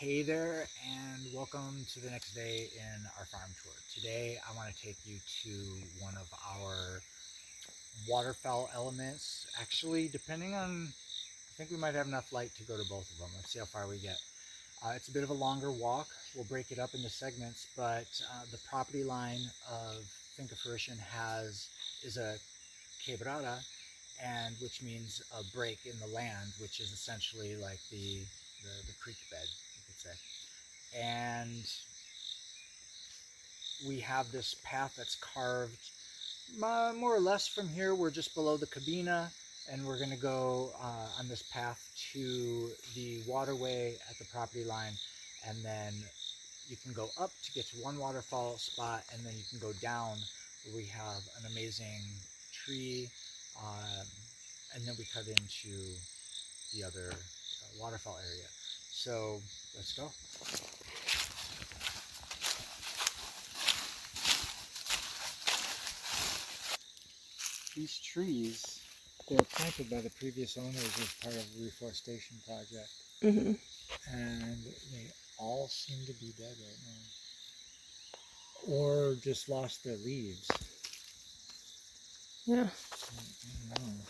Hey there, and welcome to the next day in our farm tour. Today, I want to take you to one of our waterfowl elements. Actually, depending on, I think we might have enough light to go to both of them. Let's see how far we get. It's a bit of a longer walk. We'll break it up into segments, but the property line of Finca Fruition is a quebrada, and which means a break in the land, which is essentially like the creek bed, you could say. And we have this path that's carved more or less from here. We're just below the cabina, and we're going to go on this path to the waterway at the property line, and then you can go up to get to one waterfall spot, and then you can go down where we have an amazing tree, and then we cut into the other waterfall area. So let's go. These trees, they were planted by the previous owners as part of a reforestation project. Mm-hmm. And they all seem to be dead right now. Or just lost their leaves. Yeah. I don't know.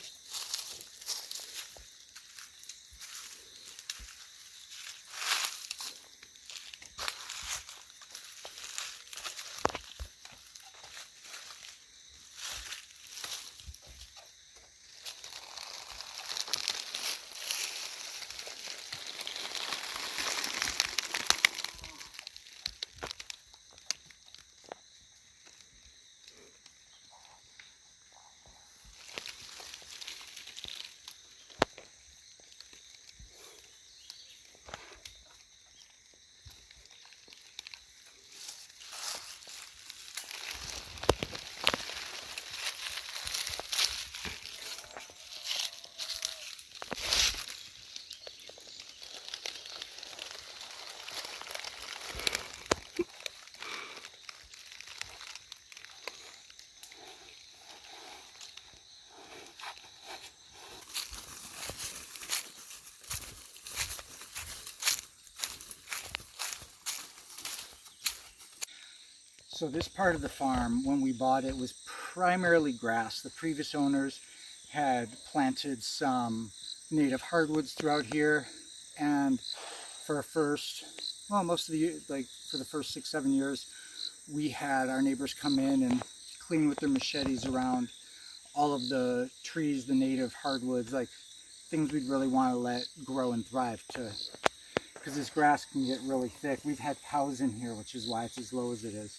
So this part of the farm, when we bought it, was primarily grass. The previous owners had planted some native hardwoods throughout here, and for most of the year, like for the first 6-7 years, we had our neighbors come in and clean with their machetes around all of the trees, the native hardwoods, like things we'd really want to let grow and thrive because this grass can get really thick. We've had cows in here, which is why it's as low as it is.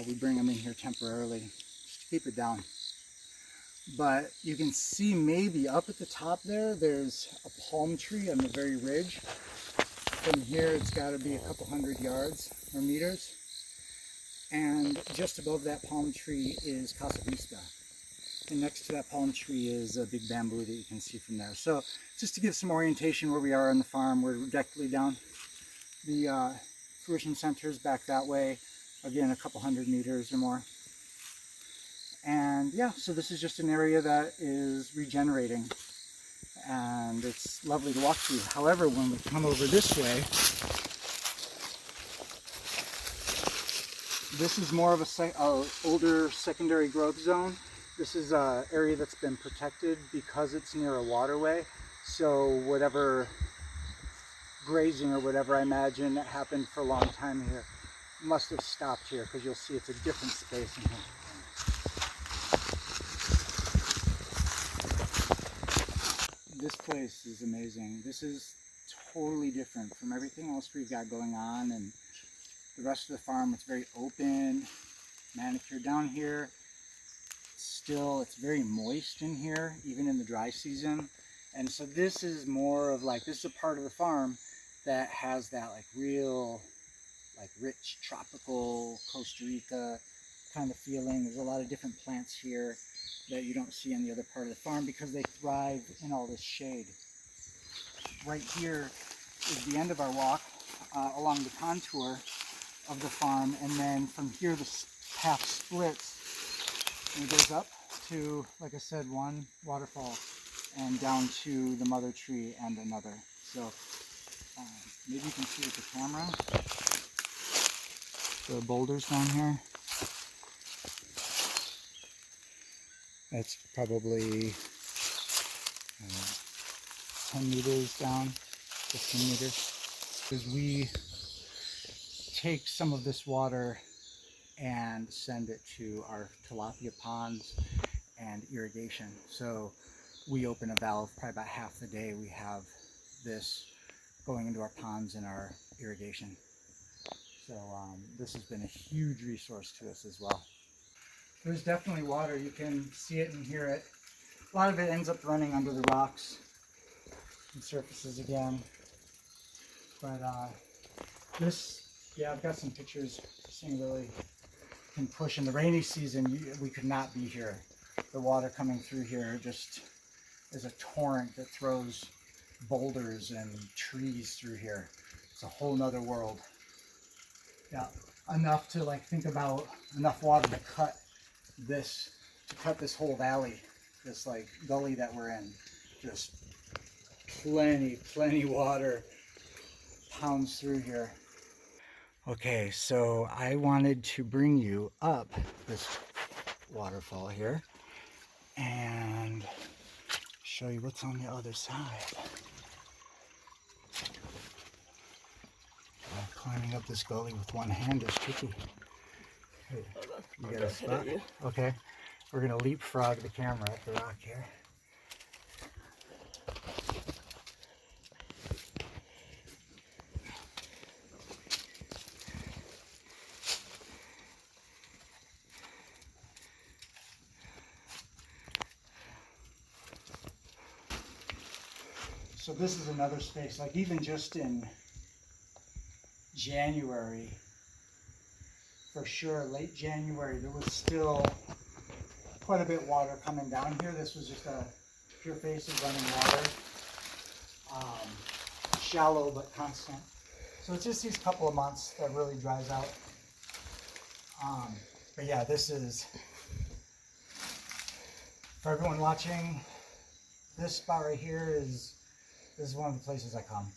We bring them in here temporarily just to keep it down. But you can see maybe up at the top there's a palm tree on the very ridge. From here it's got to be a couple hundred yards or meters. And just above that palm tree is Costa Rica. And next to that palm tree is a big bamboo that you can see from there. So just to give some orientation where we are on the farm, we're directly down. The Fruition Center is back that way. Again, a couple hundred meters or more. And yeah, so this is just an area that is regenerating, and it's lovely to walk through. However, when we come over this way, this is more of a older secondary growth zone. This is an area that's been protected because it's near a waterway. So whatever grazing or whatever, I imagine, that happened for a long time here must have stopped here, because you'll see it's a different space in here. This place is amazing. This is totally different from everything else we've got going on, and the rest of the farm. It's very open, manicured down here. It's very moist in here, even in the dry season. And so this is more of like, this is a part of the farm that has that like real rich tropical Costa Rica kind of feeling. There's a lot of different plants here that you don't see on the other part of the farm because they thrive in all this shade. Right here is the end of our walk along the contour of the farm, and then from here the path splits and it goes up to, like I said, one waterfall and down to the mother tree and another. So Maybe you can see with the camera the boulders down here. That's probably 10 meters down, 15 meters. Because we take some of this water and send it to our tilapia ponds and irrigation. So we open a valve probably about half the day. We have this going into our ponds and our irrigation. So this has been a huge resource to us as well. There's definitely water. You can see it and hear it. A lot of it ends up running under the rocks and surfaces again. But yeah, I've got some pictures. This thing really can push. In the rainy season, we could not be here. The water coming through here just is a torrent that throws boulders and trees through here. It's a whole nother world. Yeah, enough to like think about enough water to cut this whole valley, this like gully that we're in. Just plenty water pounds through here. Okay, so I wanted to bring you up this waterfall here and show you what's on the other side. Climbing up this gully with one hand is tricky. Hey, you got a spot? Okay, we're gonna leapfrog the camera at the rock here. So this is another space, like even just in January, for sure, late January, there was still quite a bit of water coming down here. This was just a pure face of running water, shallow but constant. So it's just these couple of months that really dries out. But yeah, this is, for everyone watching, this spot right here is one of the places I come.